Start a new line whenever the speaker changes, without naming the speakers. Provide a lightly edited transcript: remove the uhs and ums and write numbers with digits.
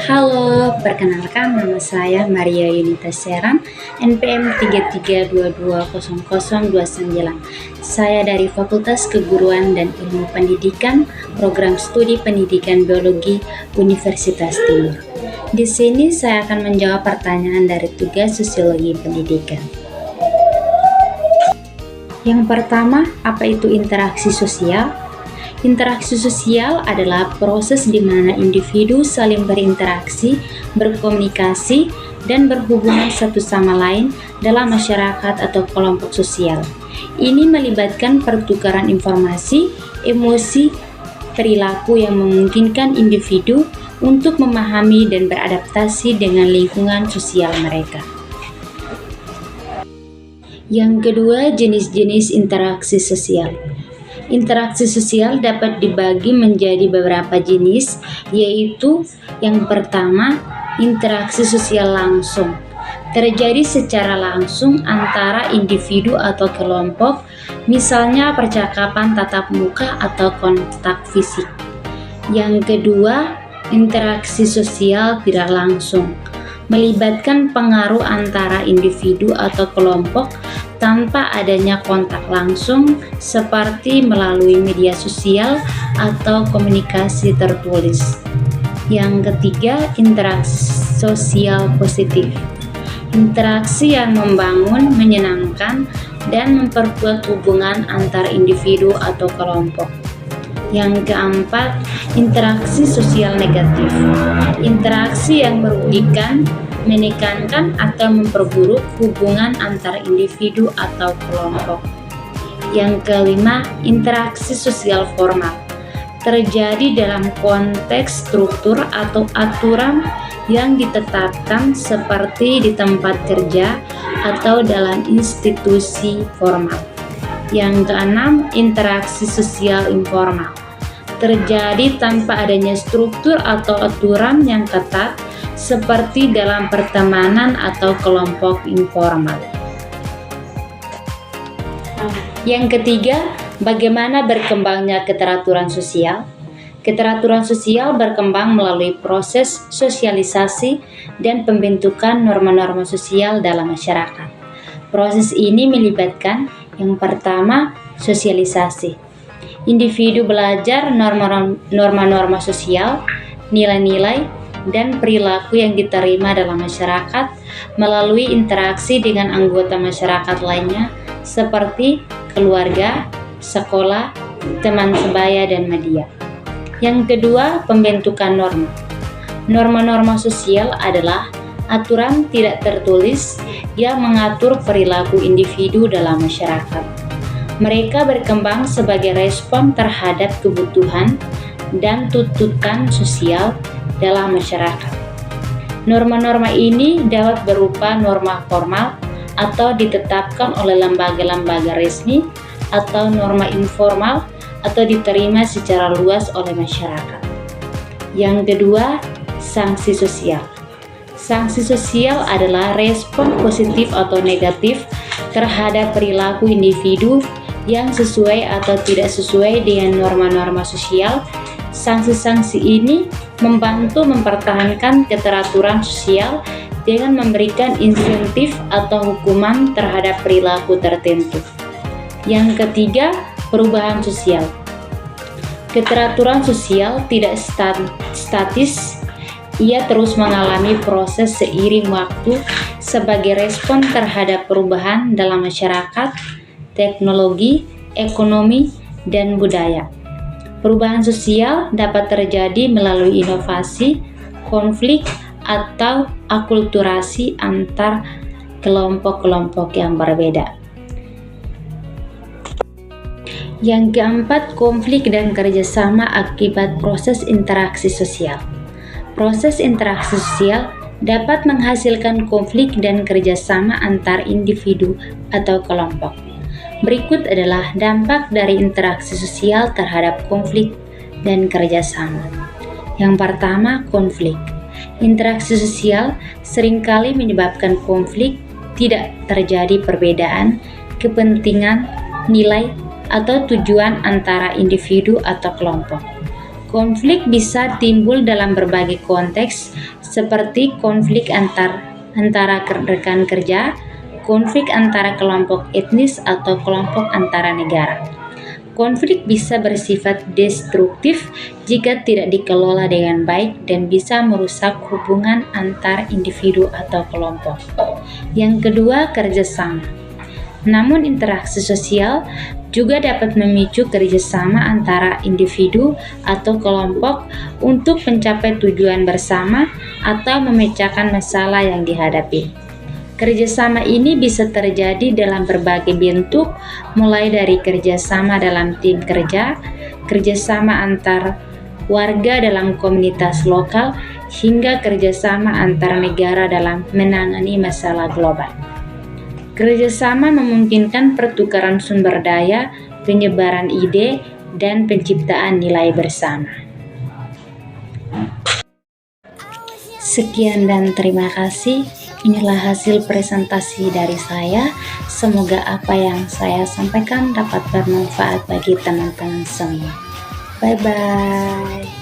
Halo, perkenalkan nama saya Maria Yunita Seram, NPM 33220029. Saya dari Fakultas Keguruan dan Ilmu Pendidikan, Program Studi Pendidikan Biologi Universitas Timur. Di sini saya akan menjawab pertanyaan dari tugas Sosiologi Pendidikan. Yang pertama, apa itu interaksi sosial? Interaksi sosial adalah proses di mana individu saling berinteraksi, berkomunikasi, dan berhubungan satu sama lain dalam masyarakat atau kelompok sosial. Ini melibatkan pertukaran informasi, emosi, perilaku yang memungkinkan individu untuk memahami dan beradaptasi dengan lingkungan sosial mereka. Yang kedua, jenis-jenis interaksi sosial. Interaksi sosial dapat dibagi menjadi beberapa jenis, yaitu yang pertama, interaksi sosial langsung. Terjadi secara langsung antara individu atau kelompok, misalnya percakapan tatap muka atau kontak fisik. Yang kedua, interaksi sosial tidak langsung, melibatkan pengaruh antara individu atau kelompok tanpa adanya kontak langsung seperti melalui media sosial atau komunikasi tertulis. Yang ketiga, interaksi sosial positif. Interaksi yang membangun, menyenangkan, dan memperkuat hubungan antar individu atau kelompok. Yang keempat, interaksi sosial negatif. Interaksi yang merugikan, menekankan atau memperburuk hubungan antar individu atau kelompok. Yang kelima, interaksi sosial formal. Terjadi dalam konteks struktur atau aturan yang ditetapkan seperti di tempat kerja atau dalam institusi formal. Yang keenam, interaksi sosial informal. Terjadi tanpa adanya struktur atau aturan yang ketat seperti dalam pertemanan atau kelompok informal. Yang ketiga, bagaimana berkembangnya keteraturan sosial? Keteraturan sosial berkembang melalui proses sosialisasi dan pembentukan norma-norma sosial dalam masyarakat. Proses ini melibatkan yang pertama, sosialisasi. Individu belajar norma-norma sosial, nilai-nilai, dan perilaku yang diterima dalam masyarakat melalui interaksi dengan anggota masyarakat lainnya seperti keluarga, sekolah, teman sebaya, dan media. Yang kedua, pembentukan norma. Norma-norma sosial adalah aturan tidak tertulis yang mengatur perilaku individu dalam masyarakat. Mereka berkembang sebagai respon terhadap kebutuhan dan tuntutan sosial dalam masyarakat. Norma-norma ini dapat berupa norma formal atau ditetapkan oleh lembaga-lembaga resmi atau norma informal atau diterima secara luas oleh masyarakat. Yang kedua, sanksi sosial. Sanksi sosial adalah respon positif atau negatif terhadap perilaku individu yang sesuai atau tidak sesuai dengan norma-norma sosial. Sanksi-sanksi ini membantu mempertahankan keteraturan sosial dengan memberikan insentif atau hukuman terhadap perilaku tertentu. Yang ketiga, perubahan sosial. Keteraturan sosial tidak statis, ia terus mengalami proses seiring waktu sebagai respon terhadap perubahan dalam masyarakat, teknologi, ekonomi, dan budaya. Perubahan sosial dapat terjadi melalui inovasi, konflik, atau akulturasi antar kelompok-kelompok yang berbeda. Yang keempat, konflik dan kerjasama akibat proses interaksi sosial. Proses interaksi sosial dapat menghasilkan konflik dan kerjasama antar individu atau kelompok. Berikut adalah dampak dari interaksi sosial terhadap konflik dan kerjasama. Yang pertama, konflik. Interaksi sosial seringkali menyebabkan konflik, tidak terjadi perbedaan kepentingan, nilai, atau tujuan antara individu atau kelompok. Konflik bisa timbul dalam berbagai konteks, seperti konflik antara rekan kerja, konflik antara kelompok etnis, atau kelompok antara negara. Konflik bisa bersifat destruktif jika tidak dikelola dengan baik dan bisa merusak hubungan antar individu atau kelompok. Yang kedua, kerjasama. Namun interaksi sosial juga dapat memicu kerjasama antara individu atau kelompok untuk mencapai tujuan bersama atau memecahkan masalah yang dihadapi. Kerjasama ini bisa terjadi dalam berbagai bentuk, mulai dari kerjasama dalam tim kerja, kerjasama antar warga dalam komunitas lokal, hingga kerjasama antar negara dalam menangani masalah global. Kerjasama memungkinkan pertukaran sumber daya, penyebaran ide, dan penciptaan nilai bersama. Sekian dan terima kasih. Inilah hasil presentasi dari saya. Semoga apa yang saya sampaikan dapat bermanfaat bagi teman-teman semua. Bye-bye.